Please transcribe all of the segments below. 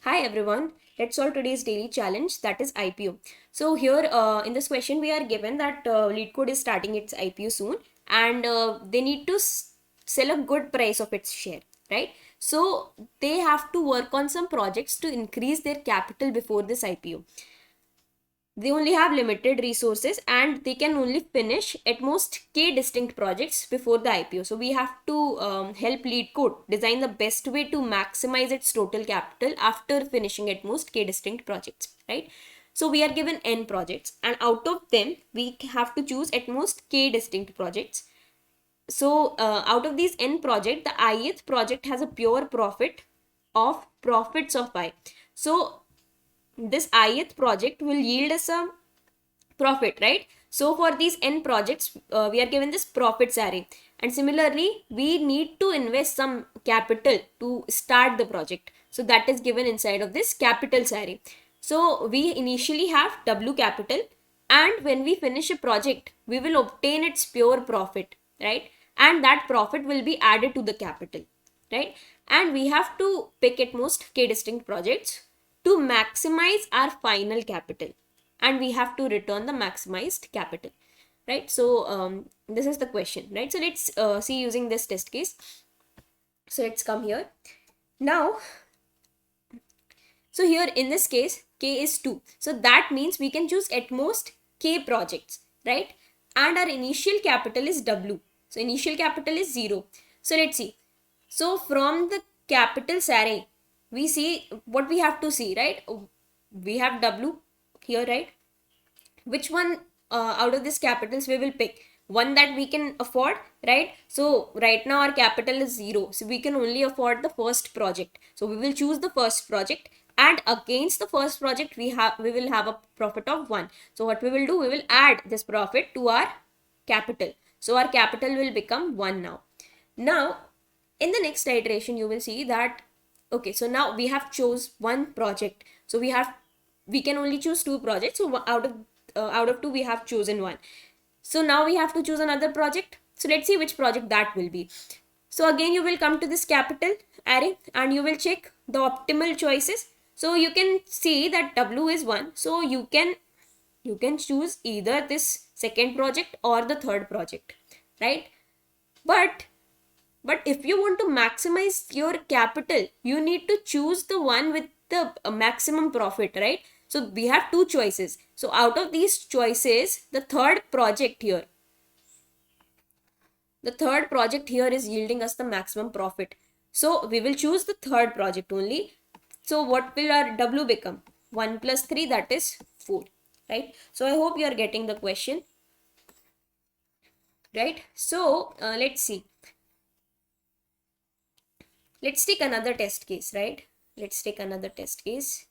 Hi everyone, let's solve today's daily challenge, that is IPO. So here in this question we are given that LeetCode is starting its IPO soon, and they need to sell a good price of its share, right? So they have to work on some projects to increase their capital before this IPO. They only have limited resources and they can only finish at most k distinct projects before the IPO. So we have to help LeetCode design the best way to maximize its total capital after finishing at most k distinct projects, right? So we are given n projects, and out of them we have to choose at most k distinct projects. So out of these n project, the ith project has a pure profit of profits of I. So this ith project will yield us a profit, right? So for these n projects, we are given this profits array, and similarly we need to invest some capital to start the project, so that is given inside of this capitals array. So we initially have w capital, and when we finish a project we will obtain its pure profit, right? And that profit will be added to the capital, right? And we have to pick at most k distinct projects to maximize our final capital, and we have to return the maximized capital, right? So this is the question, right? So let's see using this test case. So let's come here now. So here in this case k is 2, so that means we can choose at most k projects, right? And our initial capital is w, so initial capital is 0. So let's see. So from the capitals array we see what we have to see, right? We have w here, right? Which one out of these capitals we will pick? One that we can afford, right? So right now our capital is 0, so we can only afford the first project, so we will choose the first project, and against the first project we will have a profit of 1. So what we will do, we will add this profit to our capital, so our capital will become 1 now. Now in the next iteration you will see that, okay, so now we have chose one project, so we can only choose two projects, so out of two we have chosen one. So now we have to choose another project, so let's see which project that will be. So again you will come to this capital array and you will check the optimal choices. So you can see that w is 1, so you can choose either this second project or the third project, right? But if you want to maximize your capital, you need to choose the one with the maximum profit, right? So we have two choices. So out of these choices, the third project here is yielding us the maximum profit. So we will choose the third project only. So what will our W become? 1 plus 3, that is 4, right? So I hope you are getting the question, right? So let's see. Let's take another test case, right? Let's take another test case.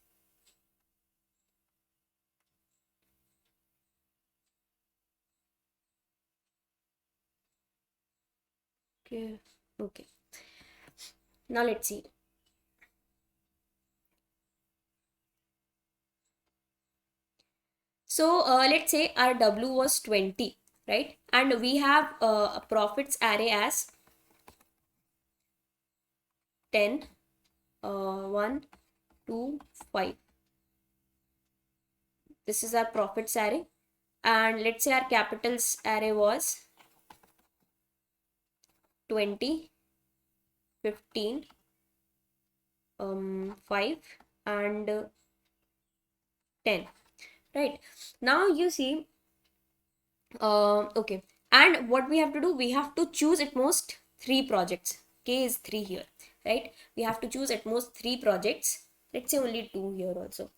Okay. Okay. Now let's see. So let's say our W was 20, right? And we have a profits array as 10, 1, 2, 5. This is our profits array. And let's say our capitals array was 20, 15, 5, and 10, right? Now you see, okay, and what we have to do, we have to choose at most 3 projects. K is 3 here, right? We have to choose at most 3 projects. Let's say only 2 here also.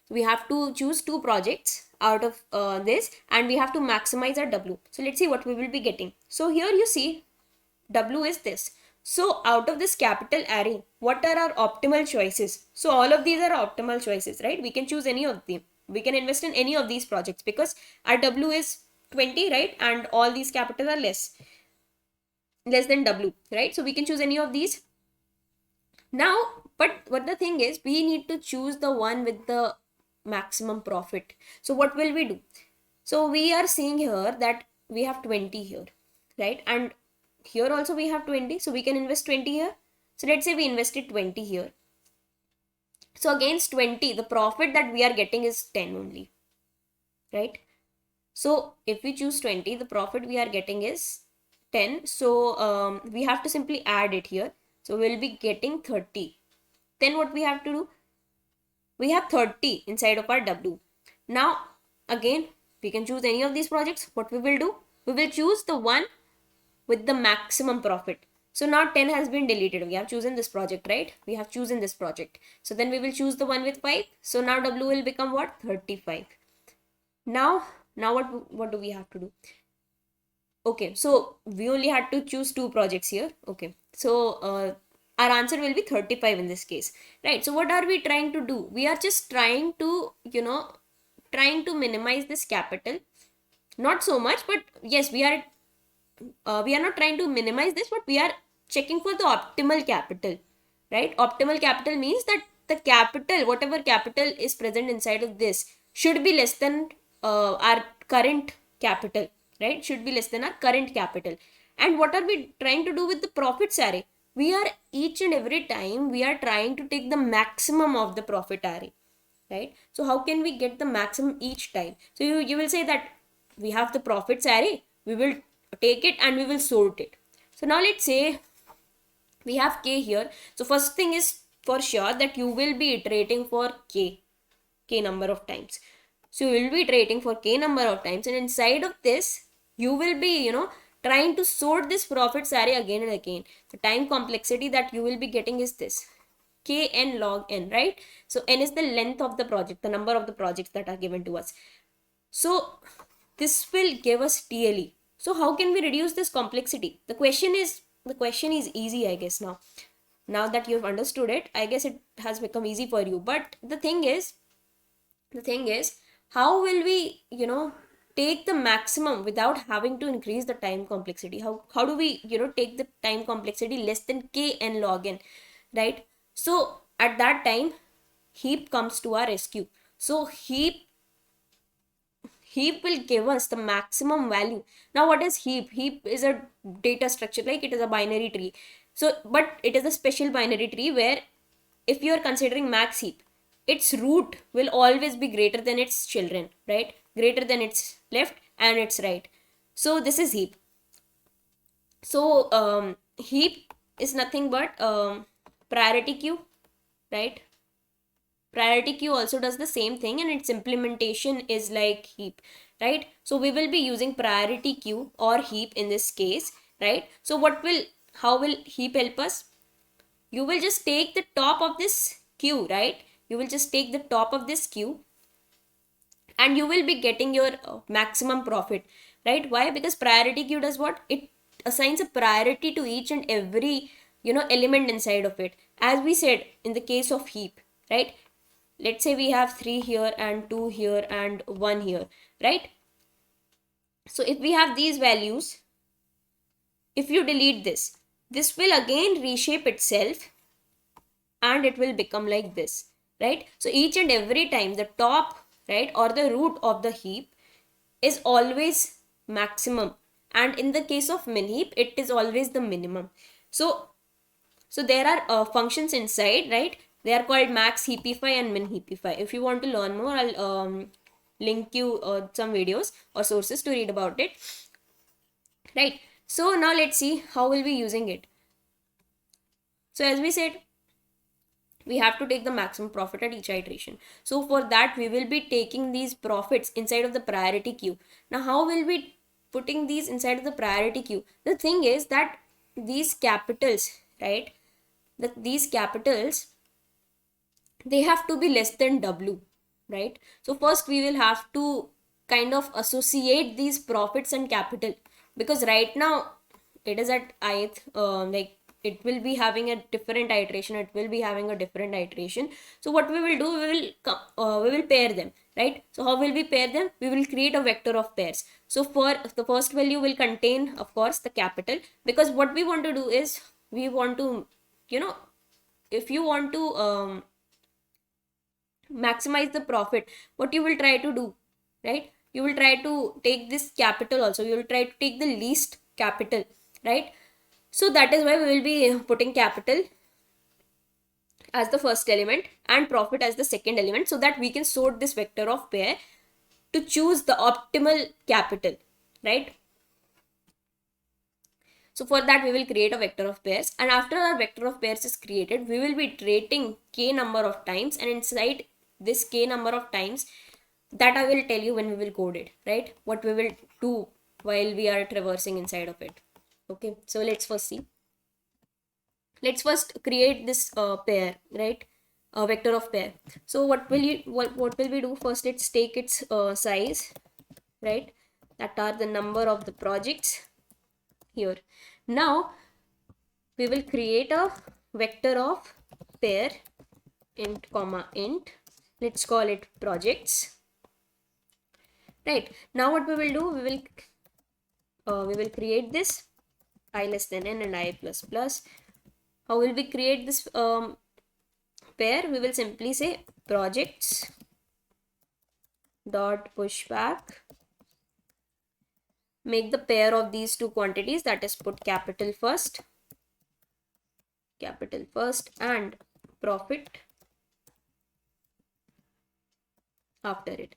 So we have to choose 2 projects out of this, and we have to maximize our W. So let's see what we will be getting. So here you see W is this. So out of this capital array, what are our optimal choices? So all of these are optimal choices, right? We can choose any of them. We can invest in any of these projects because our W is 20, right? And all these capital are less than W, right? So we can choose any of these. Now, but what the thing is, we need to choose the one with the maximum profit. So what will we do? So we are seeing here that we have 20 here, right? And here also we have 20, so we can invest 20 here. So let's say we invested 20 here. So against 20, the profit that we are getting is 10 only, right? So if we choose 20, the profit we are getting is 10. So we have to simply add it here. So we'll be getting 30. Then what we have to do? We have 30 inside of our W. Now, again, we can choose any of these projects. What we will do? We will choose the one with the maximum profit. So now 10 has been deleted. We have chosen this project, right? We have chosen this project. So then we will choose the one with 5. So now W will become what? 35. Now what do we have to do? Okay, so we only had to choose two projects here. Okay, so our answer will be 35 in this case, right? So what are we trying to do? We are just trying to, trying to minimize this capital. Not so much, but yes, we are not trying to minimize this, but we are checking for the optimal capital, right? Optimal capital means that the capital, whatever capital is present inside of this, should be less than our current capital, right? Should be less than our current capital. And what are we trying to do with the profits array? We are each and every time we are trying to take the maximum of the profit array, right? So how can we get the maximum each time? So you will say that we have the profits array, we will take it and we will sort it. So now let's say we have k here. So first thing is for sure that you will be iterating for k number of times. So you will be iterating for k number of times, and inside of this you will be trying to sort this profits array again and again. The time complexity that you will be getting is this kn log n, right? So n is the length of the project, the number of the projects that are given to us. So this will give us TLE. So how can we reduce this complexity? The question is easy, I guess. Now that you've understood it, I guess it has become easy for you. But the thing is, how will we take the maximum without having to increase the time complexity? How do we take the time complexity less than kn log n, right? So at that time, heap comes to our rescue. So heap will give us the maximum value. Now what is heap? Heap is a data structure, like it is a binary tree. So but it is a special binary tree where if you are considering max heap, its root will always be greater than its children, right? Greater than its left and its right. So this is heap. So heap is nothing but priority queue, right? Priority queue also does the same thing, and its implementation is like heap, right? So we will be using priority queue or heap in this case, right? So how will heap help us? You will just take the top of this queue, right? You will just take the top of this queue and you will be getting your maximum profit, right? Why? Because priority queue does what? It assigns a priority to each and every element inside of it. As we said in the case of heap, right? Let's say we have 3 here and 2 here and 1 here, right? So if we have these values, if you delete this will again reshape itself and it will become like this, right? So each and every time the top, right, or the root of the heap is always maximum, and in the case of min heap it is always the minimum. So there are functions inside, right? They are called max heapify and min heapify. If you want to learn more, I'll link you some videos or sources to read about it, right? So now let's see how we'll be using it. So as we said, we have to take the maximum profit at each iteration. So for that, we will be taking these profits inside of the priority queue. Now how will we putting these inside of the priority queue? The thing is that these capitals, right, these capitals, they have to be less than W, right? So first we will have to kind of associate these profits and capital, because right now it is at ith, like it will be having a different iteration, so what we will do, we will pair them, right? So how will we pair them? We will create a vector of pairs. So for the first value will contain, of course, the capital, because what we want to do is we want to if you want to maximize the profit, what you will try to do, right? You will try to take this capital also, you will try to take the least capital, right? So that is why we will be putting capital as the first element and profit as the second element, so that we can sort this vector of pair to choose the optimal capital, right? So for that, we will create a vector of pairs, and after our vector of pairs is created, we will be iterating k number of times, and inside this k number of times, that I will tell you when we will code it, right? What we will do while we are traversing inside of it. Okay, so let's first see. Let's first create this pair, right? A vector of pair. So what will we do first? Let's take its size, right? That are the number of the projects here. Now we will create a vector of pair int comma int. Let's call it projects. Right, now what we will do, we will create this I less than n and I plus plus. How will we create this pair? We will simply say projects dot pushback, make the pair of these two quantities, that is put capital first and profit after it.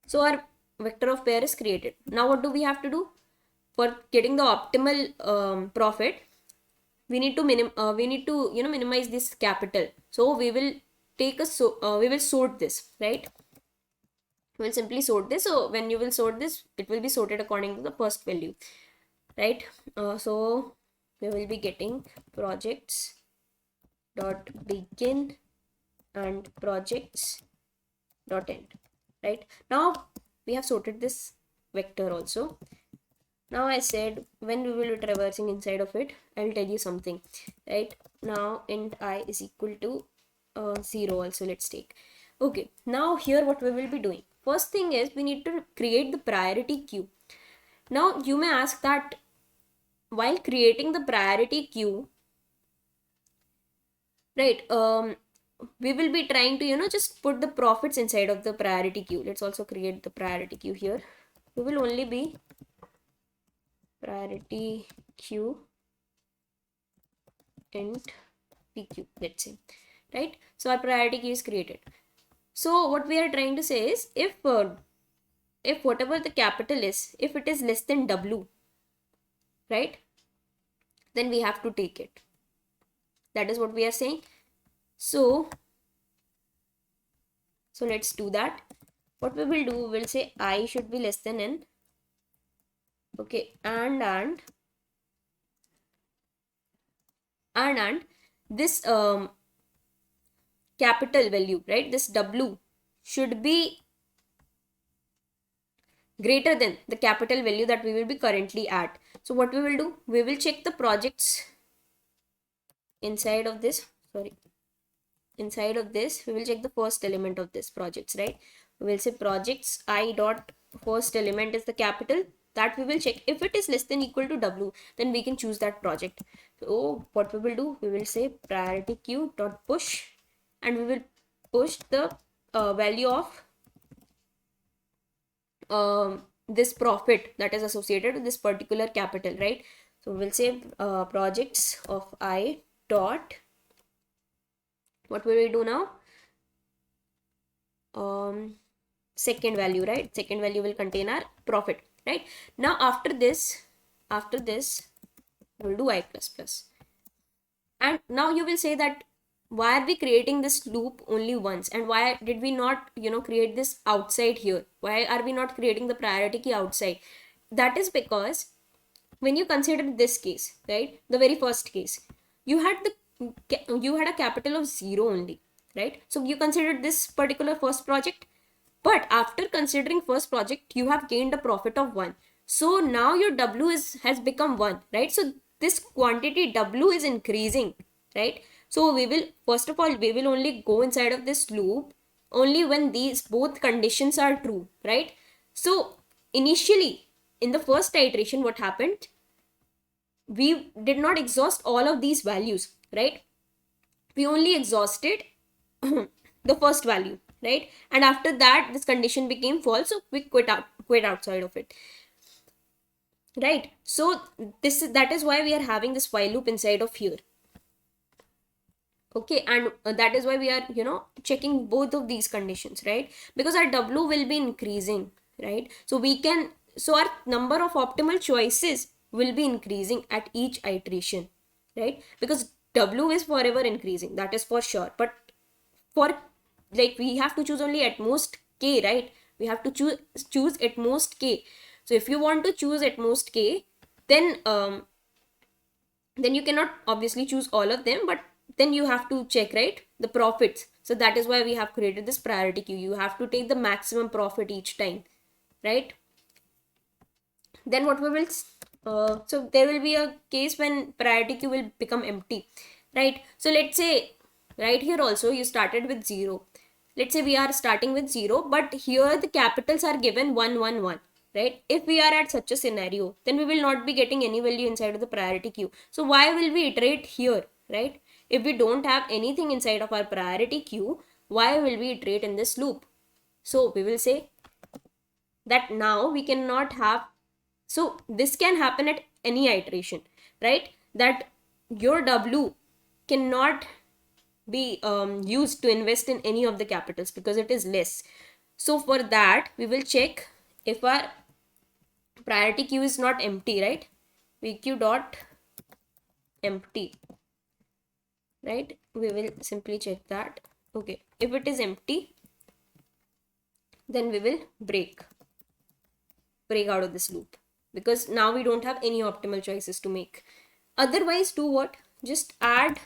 So our vector of pair is created. Now what do we have to do? For getting the optimal profit, we need to minimize this capital. So we will take we will sort this, right? We will simply sort this. So when you will sort this, it will be sorted according to the first value, right? So we will be getting projects dot begin and projects dot end, right? Now we have sorted this vector also. Now I said when we will be traversing inside of it, I'll tell you something, right? Now int I is equal to 0 also, let's take. Okay, now here what we will be doing, first thing is we need to create the priority queue. Now you may ask that while creating the priority queue, right, we will be trying to just put the profits inside of the priority queue. Let's also create the priority queue here. We will only be priority queue int pq, let's say, right? So our priority queue is created. So what we are trying to say is, if whatever the capital is, if it is less than w, right, then we have to take it. That is what we are saying. So let's do that. What we will do, we will say I should be less than n. Okay, and this capital value, right, this w should be greater than the capital value that we will be currently at. So what we will do, we will check the projects inside of this, we will check the first element of this projects, right? We will say projects I dot first element is the capital, that we will check. If it is less than equal to w, then we can choose that project. So what we will do, we will say priority queue dot push, and we will push the value of this profit that is associated with this particular capital, right? So we'll say projects of I dot, what will we do now? Second value, right? Second value will contain our profit, right? Now after this we'll do I plus plus. And now you will say that why are we creating this loop only once, and why did we not create this outside here? Why are we not creating the priority key outside? That is because when you consider this case, right, the very first case, you had a capital of 0 only, right? So you considered this particular first project, but after considering first project, you have gained a profit of 1. So now your w has become 1, right? So this quantity w is increasing, right? So we will, first of all, we will only go inside of this loop only when these both conditions are true, right? So initially in the first iteration, what happened, we did not exhaust all of these values, right? We only exhausted the first value, right? And after that, this condition became false, so we quit outside of it, right? So that is why we are having this while loop inside of here. Okay, and that is why we are, checking both of these conditions, right? Because our W will be increasing, right? So our number of optimal choices will be increasing at each iteration, right? Because W is forever increasing, that is for sure. But for, like, we have to choose only at most K, right? We have to choose at most K. So if you want to choose at most K, then you cannot obviously choose all of them, but then you have to check, right, the profits. So that is why we have created this priority queue. You have to take the maximum profit each time, right? Then what we will so there will be a case when priority queue will become empty, right? So let's say right here also you started with 0. Let's say we are starting with 0, but here the capitals are given 111, right? If we are at such a scenario, then we will not be getting any value inside of the priority queue. So why will we iterate here, right? If we don't have anything inside of our priority queue, why will we iterate in this loop? So we will say that now we cannot have, so this can happen at any iteration, right? That your W cannot be used to invest in any of the capitals because it is less. So for that we will check if our priority queue is not empty, right? VQ dot empty, right? We will simply check that. Okay, if it is empty, then we will break out of this loop, because now we don't have any optimal choices to make. Otherwise, do what? Just add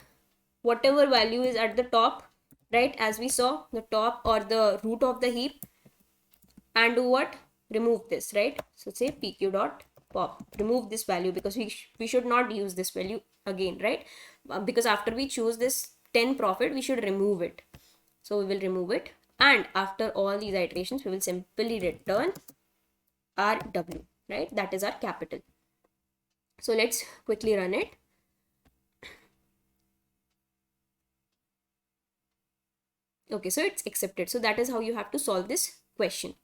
whatever value is at the top, right? As we saw, the top or the root of the heap, and do what? Remove this, right? So say pq dot pop, remove this value, because we should not use this value again, right? Because after we choose this 10 profit, we should remove it. So we will remove it, and after all these iterations we will simply return our W, right? That is our capital. So let's quickly run it. Okay, so it's accepted. So that is how you have to solve this question.